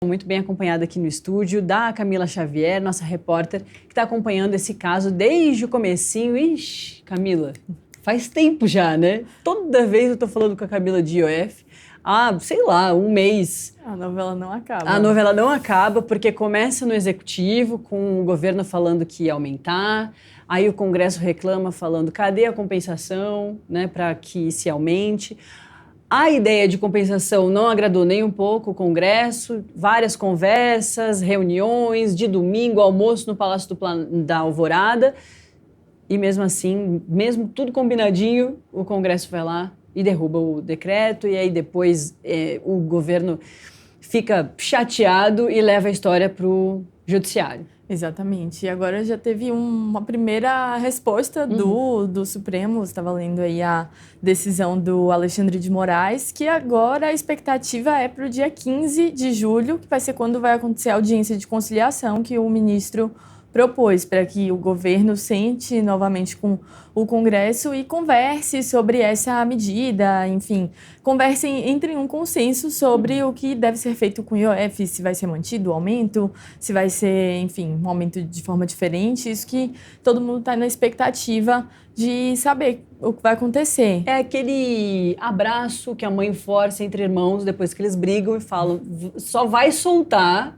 Muito bem acompanhada aqui no estúdio da Camila Xavier, nossa repórter, que está acompanhando esse caso desde o comecinho. Ixi, Camila, faz tempo já, né? Toda vez eu tô falando com a Camila de IOF, sei lá, um mês. A novela não acaba. A novela não acaba porque começa no Executivo, com o governo falando que ia aumentar, aí o Congresso reclama falando cadê a compensação, né, para que se aumente. A ideia de compensação não agradou nem um pouco o Congresso, várias conversas, reuniões, de domingo, almoço no Palácio da Alvorada, e mesmo assim, mesmo tudo combinadinho, o Congresso vai lá e derruba o decreto, e aí depois o governo fica chateado e leva a história para o Judiciário. Exatamente. E agora já teve uma primeira resposta do Supremo. Você estava lendo aí a decisão do Alexandre de Moraes, que agora a expectativa é para o dia 15 de julho, que vai ser quando vai acontecer a audiência de conciliação que o ministro propôs, para que o governo sente novamente com o Congresso e converse sobre essa medida, enfim, conversem, entre em um consenso sobre o que deve ser feito com o IOF, se vai ser mantido o aumento, se vai ser, enfim, um aumento de forma diferente, isso que todo mundo está na expectativa de saber o que vai acontecer. É aquele abraço que a mãe força entre irmãos depois que eles brigam e falam, só vai soltar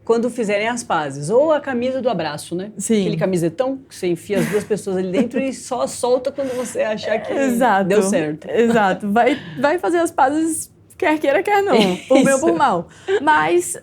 quando fizerem as pazes. Ou a camisa do abraço, né? Sim. Aquele camisetão que você enfia as duas pessoas ali dentro e só solta quando você achar que Exato. Deu certo. Exato. Vai fazer as pazes quer queira, quer não. Por bem ou por mal. Mas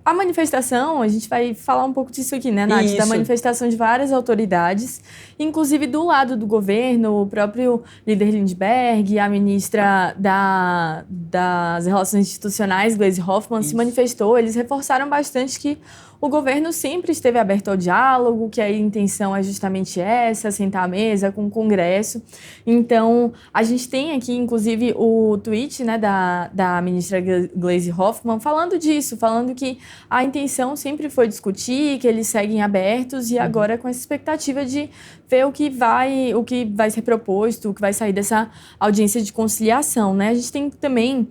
a manifestação, a gente vai falar um pouco disso aqui, né, Nath? Isso. Da manifestação de várias autoridades, inclusive do lado do governo, o próprio líder Lindbergh, a ministra das Relações Institucionais, Gleisi Hoffmann, se manifestou. Eles reforçaram bastante que o governo sempre esteve aberto ao diálogo, que a intenção é justamente essa, sentar à mesa com o Congresso. Então, a gente tem aqui, inclusive, o tweet, né, da ministra Gleisi Hoffmann falando disso, falando que a intenção sempre foi discutir, que eles seguem abertos e agora com essa expectativa de ver o que vai ser proposto, o que vai sair dessa audiência de conciliação, né? A gente tem também...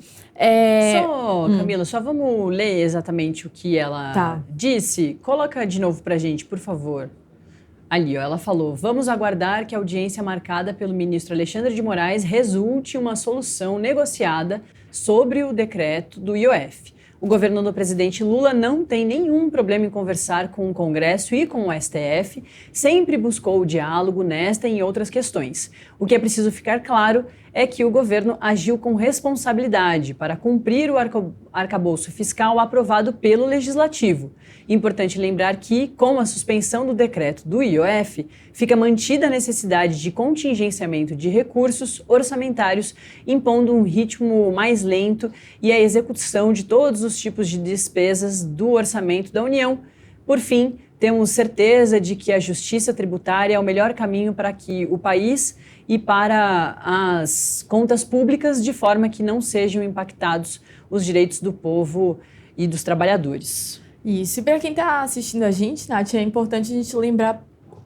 Camila, só vamos ler exatamente o que ela disse. Coloca de novo pra gente, por favor. Ali, ó, ela falou, vamos aguardar que a audiência marcada pelo ministro Alexandre de Moraes resulte em uma solução negociada sobre o decreto do IOF. O governo do presidente Lula não tem nenhum problema em conversar com o Congresso e com o STF, sempre buscou o diálogo nesta e em outras questões. O que é preciso ficar claro é que o governo agiu com responsabilidade para cumprir o arcabouço fiscal aprovado pelo Legislativo. Importante lembrar que, com a suspensão do decreto do IOF, fica mantida a necessidade de contingenciamento de recursos orçamentários, impondo um ritmo mais lento e a execução de todos os tipos de despesas do orçamento da União. Por fim, temos certeza de que a justiça tributária é o melhor caminho para que o país e para as contas públicas, de forma que não sejam impactados os direitos do povo e dos trabalhadores. Isso, e para quem está assistindo a gente, Nath, é importante a gente lembrar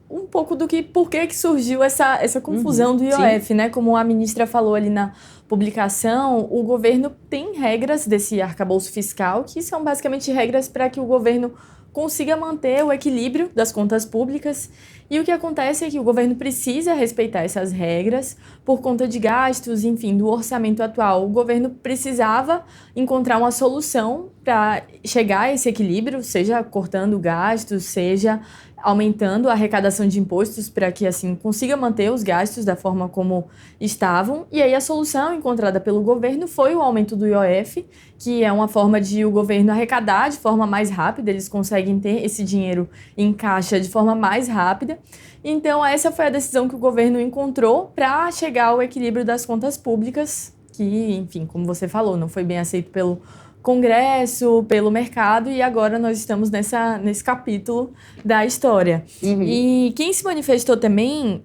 um pouco por que surgiu essa confusão do IOF, né? Como a ministra falou ali na publicação, o governo tem regras desse arcabouço fiscal, que são basicamente regras para que o governo consiga manter o equilíbrio das contas públicas. E o que acontece é que o governo precisa respeitar essas regras por conta de gastos, enfim, do orçamento atual. O governo precisava encontrar uma solução para chegar a esse equilíbrio, seja cortando gastos, seja aumentando a arrecadação de impostos para que, assim, consiga manter os gastos da forma como estavam. E aí a solução encontrada pelo governo foi o aumento do IOF, que é uma forma de o governo arrecadar de forma mais rápida, eles conseguem ter esse dinheiro em caixa de forma mais rápida. Então, essa foi a decisão que o governo encontrou para chegar ao equilíbrio das contas públicas, que, enfim, como você falou, não foi bem aceito pelo Congresso, pelo mercado, e agora nós estamos nesse capítulo da história. E quem se manifestou também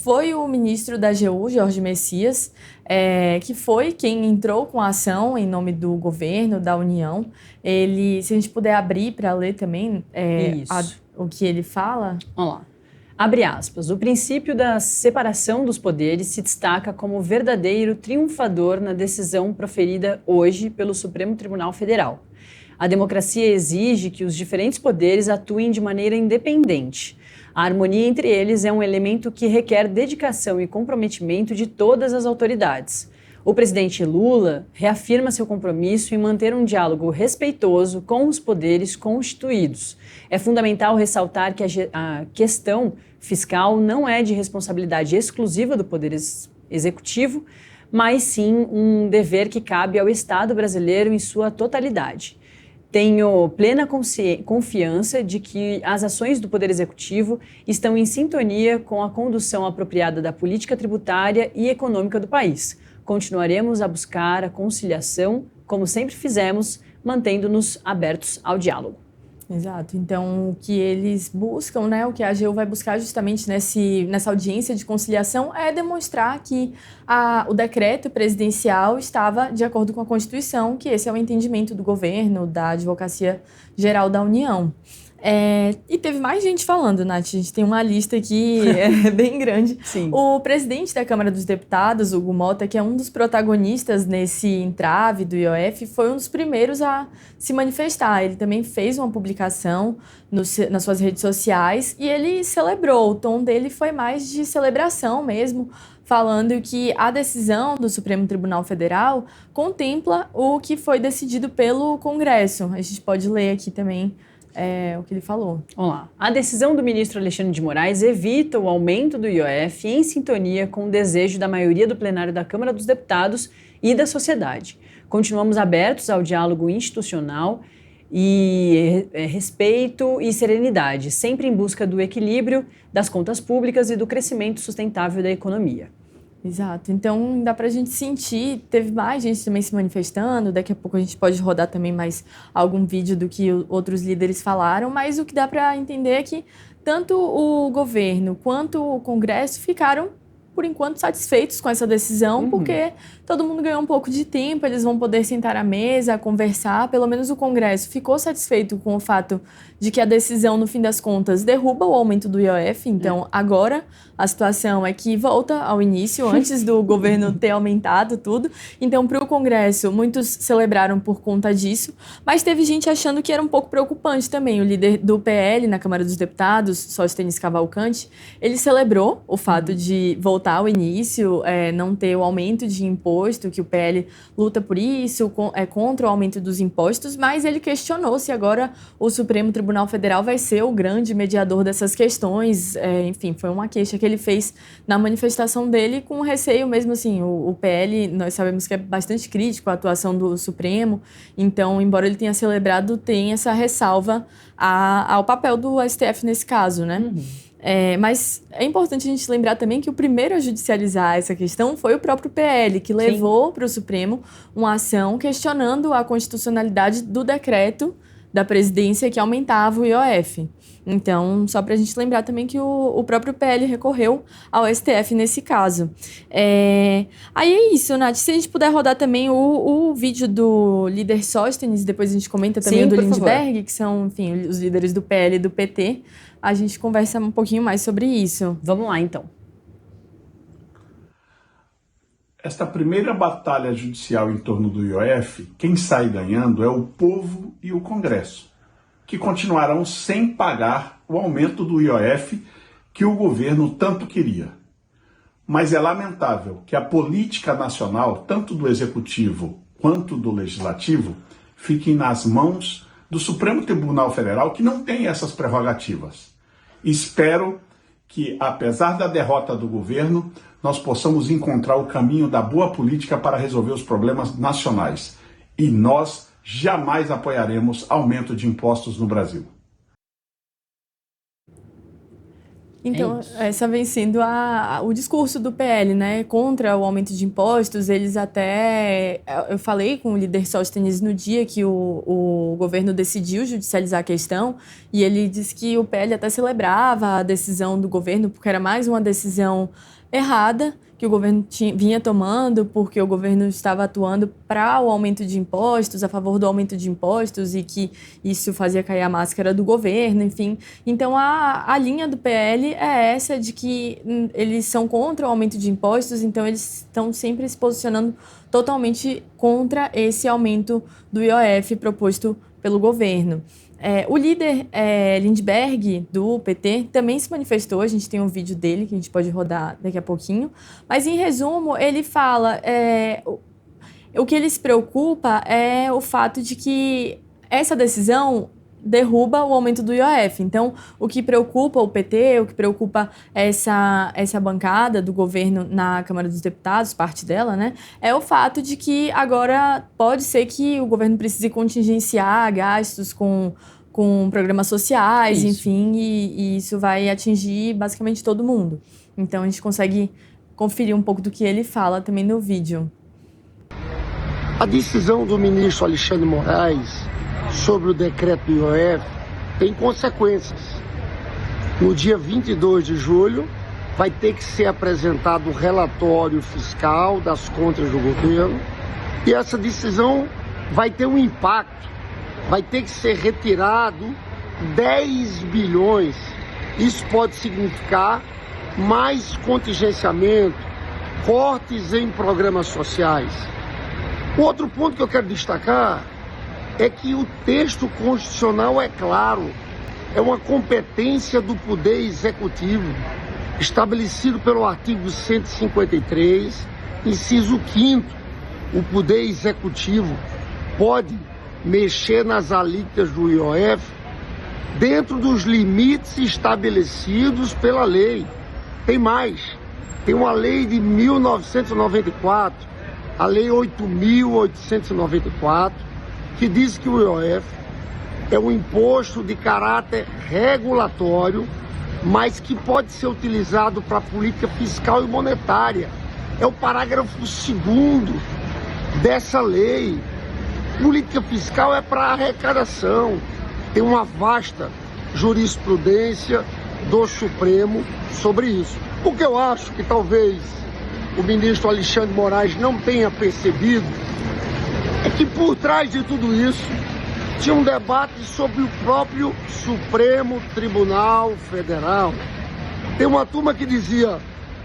foi o ministro da AGU, Jorge Messias, que foi quem entrou com a ação em nome do governo, da União. Ele, se a gente puder abrir para ler também o que ele fala. Vamos lá. Abre aspas, o princípio da separação dos poderes se destaca como verdadeiro triunfador na decisão proferida hoje pelo Supremo Tribunal Federal. A democracia exige que os diferentes poderes atuem de maneira independente. A harmonia entre eles é um elemento que requer dedicação e comprometimento de todas as autoridades. O presidente Lula reafirma seu compromisso em manter um diálogo respeitoso com os poderes constituídos. É fundamental ressaltar que a questão fiscal não é de responsabilidade exclusiva do Poder Executivo, mas sim um dever que cabe ao Estado brasileiro em sua totalidade. Tenho plena confiança de que as ações do Poder Executivo estão em sintonia com a condução apropriada da política tributária e econômica do país. Continuaremos a buscar a conciliação, como sempre fizemos, mantendo-nos abertos ao diálogo. Exato. Então, o que eles buscam, né, o que a AGU vai buscar justamente nessa audiência de conciliação é demonstrar que o decreto presidencial estava de acordo com a Constituição, que esse é o entendimento do governo, da Advocacia Geral da União. E teve mais gente falando, Nath. A gente tem uma lista aqui bem grande. Sim. O presidente da Câmara dos Deputados, Hugo Mota, que é um dos protagonistas nesse entrave do IOF, foi um dos primeiros a se manifestar. Ele também fez uma publicação nas suas redes sociais e ele celebrou. O tom dele foi mais de celebração mesmo, falando que a decisão do Supremo Tribunal Federal contempla o que foi decidido pelo Congresso. A gente pode ler aqui também o que ele falou. Vamos lá. A decisão do ministro Alexandre de Moraes evita o aumento do IOF em sintonia com o desejo da maioria do plenário da Câmara dos Deputados e da sociedade. Continuamos abertos ao diálogo institucional e respeito e serenidade, sempre em busca do equilíbrio das contas públicas e do crescimento sustentável da economia. Exato. Então, dá pra gente sentir, teve mais gente também se manifestando, daqui a pouco a gente pode rodar também mais algum vídeo do que outros líderes falaram, mas o que dá pra entender é que tanto o governo quanto o Congresso ficaram, por enquanto, satisfeitos com essa decisão, porque todo mundo ganhou um pouco de tempo, eles vão poder sentar à mesa, conversar. Pelo menos o Congresso ficou satisfeito com o fato de que a decisão, no fim das contas, derruba o aumento do IOF. Então, agora a situação é que volta ao início, antes do governo ter aumentado tudo. Então, para o Congresso, muitos celebraram por conta disso, mas teve gente achando que era um pouco preocupante também. O líder do PL na Câmara dos Deputados, Sóstenes Cavalcante, ele celebrou o fato de voltar ao início, não ter o aumento de imposto, que o PL luta por isso, contra o aumento dos impostos, mas ele questionou se agora o Supremo Tribunal Federal vai ser o grande mediador dessas questões. Enfim, foi uma queixa que ele fez na manifestação dele com receio mesmo assim. O PL, nós sabemos que é bastante crítico à atuação do Supremo, então, embora ele tenha celebrado, tem essa ressalva ao papel do STF nesse caso, né? Mas é importante a gente lembrar também que o primeiro a judicializar essa questão foi o próprio PL, que levou para o Supremo uma ação questionando a constitucionalidade do decreto da presidência que aumentava o IOF. Então, só para a gente lembrar também que o próprio PL recorreu ao STF nesse caso. Aí é isso, Nath. Se a gente puder rodar também o vídeo do líder Sóstenes, depois a gente comenta também o do Lindbergh, que são, enfim, os líderes do PL e do PT. A gente conversa um pouquinho mais sobre isso. Vamos lá, então. Esta primeira batalha judicial em torno do IOF, quem sai ganhando é o povo e o Congresso, que continuarão sem pagar o aumento do IOF que o governo tanto queria. Mas é lamentável que a política nacional, tanto do Executivo quanto do Legislativo, fique nas mãos do Supremo Tribunal Federal, que não tem essas prerrogativas. Espero que, apesar da derrota do governo, nós possamos encontrar o caminho da boa política para resolver os problemas nacionais. E nós jamais apoiaremos aumento de impostos no Brasil. Então, essa vem sendo o discurso do PL, né? Contra o aumento de impostos. Eles até... Eu falei com o líder Sóstenes no dia que o governo decidiu judicializar a questão, e ele disse que o PL até celebrava a decisão do governo, porque era mais uma decisão errada que o governo vinha tomando, porque o governo estava atuando para o aumento de impostos, a favor do aumento de impostos, e que isso fazia cair a máscara do governo, enfim. Então, a linha do PL é essa, de que eles são contra o aumento de impostos, então eles estão sempre se posicionando totalmente contra esse aumento do IOF proposto pelo governo. O líder Lindbergh, do PT, também se manifestou. A gente tem um vídeo dele que a gente pode rodar daqui a pouquinho. Mas, em resumo, ele fala... o que ele se preocupa é o fato de que essa decisão derruba o aumento do IOF. Então, o que preocupa o PT, o que preocupa essa bancada do governo na Câmara dos Deputados, parte dela, né, é o fato de que agora pode ser que o governo precise contingenciar gastos com programas sociais, enfim, e isso vai atingir basicamente todo mundo. Então, a gente consegue conferir um pouco do que ele fala também no vídeo. A decisão do ministro Alexandre de Moraes sobre o decreto do IOF tem consequências. No dia 22 de julho, vai ter que ser apresentado o relatório fiscal das contas do governo e essa decisão vai ter um impacto. Vai ter que ser retirado 10 bilhões. Isso pode significar mais contingenciamento, cortes em programas sociais. O outro ponto que eu quero destacar é que o texto constitucional é claro, é uma competência do Poder Executivo, estabelecido pelo artigo 153, inciso 5º. O Poder Executivo pode mexer nas alíquotas do IOF dentro dos limites estabelecidos pela lei. Tem mais, tem uma lei de 1994, a Lei 8.894, que diz que o IOF é um imposto de caráter regulatório, mas que pode ser utilizado para política fiscal e monetária. É o parágrafo 2º dessa lei. Política fiscal é para arrecadação. Tem uma vasta jurisprudência do Supremo sobre isso. O que eu acho que talvez o ministro Alexandre de Moraes não tenha percebido é que por trás de tudo isso tinha um debate sobre o próprio Supremo Tribunal Federal. Tem uma turma que dizia,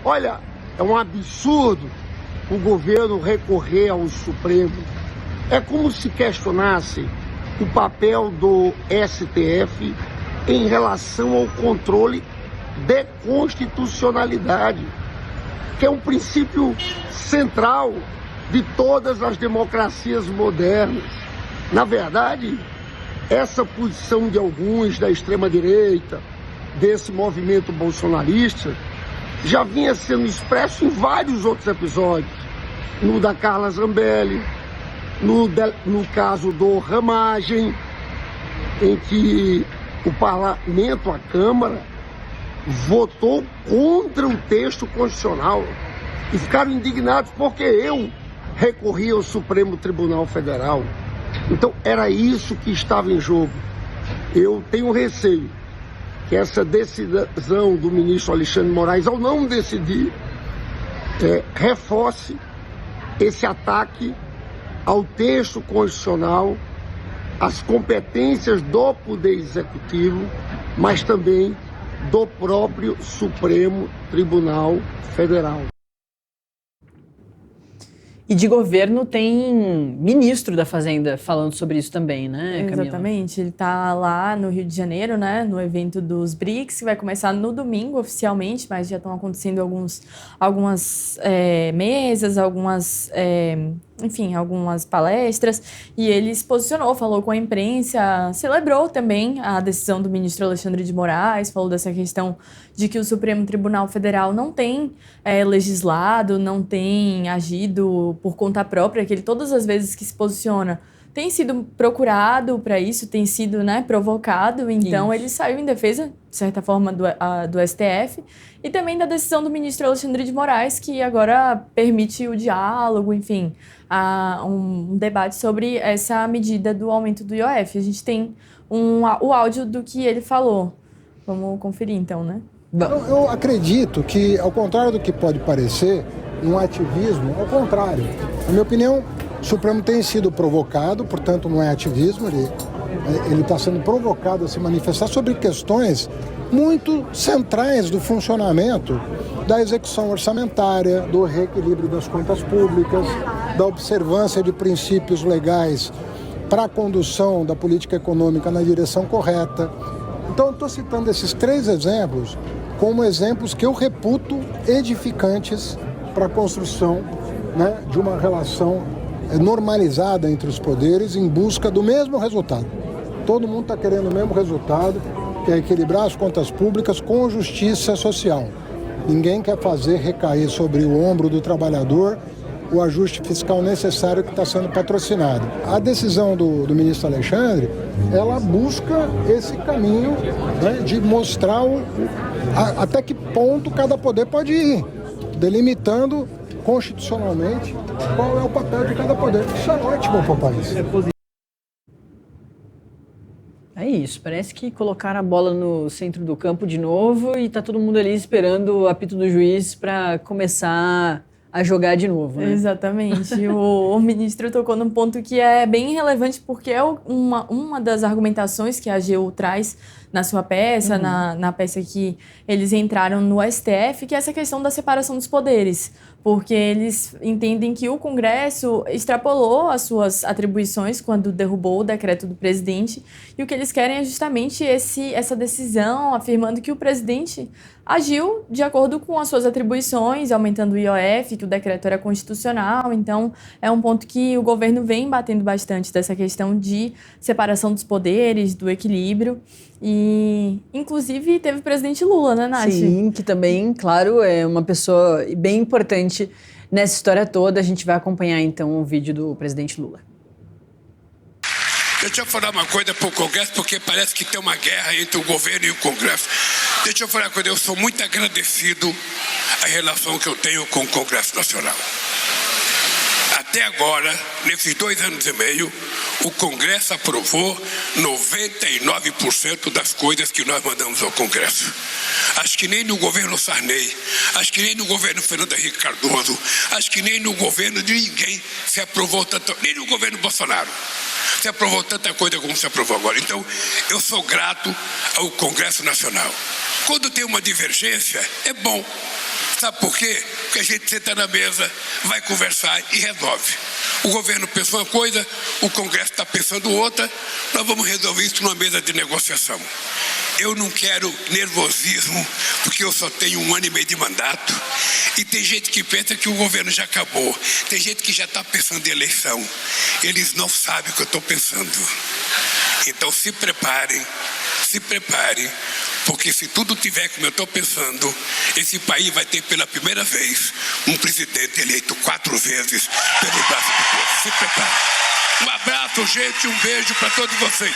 olha, é um absurdo o governo recorrer ao Supremo. É como se questionasse o papel do STF em relação ao controle de constitucionalidade, que é um princípio central de todas as democracias modernas. Na verdade, essa posição de alguns da extrema-direita, desse movimento bolsonarista, já vinha sendo expresso em vários outros episódios. No da Carla Zambelli, no caso do Ramagem, em que o parlamento, a Câmara, votou contra o texto constitucional e ficaram indignados porque eu recorri ao Supremo Tribunal Federal. Então era isso que estava em jogo. Eu tenho receio que essa decisão do ministro Alexandre de Moraes, ao não decidir, reforce esse ataque ao texto constitucional, às competências do Poder Executivo, mas também do próprio Supremo Tribunal Federal. E de governo tem ministro da Fazenda falando sobre isso também, né, Camila? Exatamente. Ele está lá no Rio de Janeiro, né, no evento dos BRICS, que vai começar no domingo oficialmente, mas já estão acontecendo algumas mesas, algumas palestras, e ele se posicionou, falou com a imprensa, celebrou também a decisão do ministro Alexandre de Moraes, falou dessa questão de que o Supremo Tribunal Federal não tem legislado, não tem agido por conta própria, que ele todas as vezes que se posiciona tem sido procurado para isso, tem sido, né, provocado, então ele saiu em defesa, de certa forma, do STF, e também da decisão do ministro Alexandre de Moraes, que agora permite o diálogo, enfim, um debate sobre essa medida do aumento do IOF. A gente tem o áudio do que ele falou. Vamos conferir então, né? Eu acredito que, ao contrário do que pode parecer, um ativismo, ao contrário. Na minha opinião, o Supremo tem sido provocado, portanto não é ativismo, ele está sendo provocado a se manifestar sobre questões muito centrais do funcionamento da execução orçamentária, do reequilíbrio das contas públicas, da observância de princípios legais para a condução da política econômica na direção correta. Então, eu estou citando esses 3 exemplos como exemplos que eu reputo edificantes para a construção, né, de uma relação normalizada entre os poderes em busca do mesmo resultado. Todo mundo está querendo o mesmo resultado, que é equilibrar as contas públicas com justiça social. Ninguém quer fazer recair sobre o ombro do trabalhador o ajuste fiscal necessário que está sendo patrocinado. A decisão do ministro Alexandre, ela busca esse caminho, né, de mostrar até que ponto cada poder pode ir, delimitando constitucionalmente qual é o papel de cada poder. Isso é ótimo para o país. É isso, parece que colocaram a bola no centro do campo de novo e tá todo mundo ali esperando o apito do juiz para começar a jogar de novo, né? Exatamente. O ministro tocou num ponto que é bem relevante, porque é uma das argumentações que a AGU traz na sua peça, na peça que eles entraram no STF, que é essa questão da separação dos poderes. Porque eles entendem que o Congresso extrapolou as suas atribuições quando derrubou o decreto do presidente, e o que eles querem é justamente essa decisão, afirmando que o presidente agiu de acordo com as suas atribuições, aumentando o IOF, que o decreto era constitucional. Então, é um ponto que o governo vem batendo bastante, dessa questão de separação dos poderes, do equilíbrio. E, inclusive, teve o presidente Lula, né, Nath? Sim, que também, claro, é uma pessoa bem importante nessa história toda. A gente vai acompanhar, então, o vídeo do presidente Lula. Deixa eu falar uma coisa para o Congresso, porque parece que tem uma guerra entre o governo e o Congresso. Deixa eu falar uma coisa, eu sou muito agradecido à relação que eu tenho com o Congresso Nacional. Até agora, nesses 2 anos e meio, o Congresso aprovou 99% das coisas que nós mandamos ao Congresso. Acho que nem no governo Sarney, acho que nem no governo Fernando Henrique Cardoso, acho que nem no governo de ninguém se aprovou tanto, nem no governo Bolsonaro se aprovou tanta coisa como se aprovou agora. Então, eu sou grato ao Congresso Nacional. Quando tem uma divergência, é bom. Sabe por quê? Porque a gente senta na mesa, vai conversar e resolve. O governo pensou uma coisa, o Congresso está pensando outra, nós vamos resolver isso numa mesa de negociação. Eu não quero nervosismo, porque eu só tenho 1 ano e meio de mandato. E tem gente que pensa que o governo já acabou. Tem gente que já está pensando em eleição. Eles não sabem o que eu estou pensando. Então se preparem, porque se tudo tiver como eu estou pensando, esse país vai ter pela primeira vez um presidente eleito 4 vezes pelo braço do povo. Se preparem. Um abraço, gente, um beijo para todos vocês.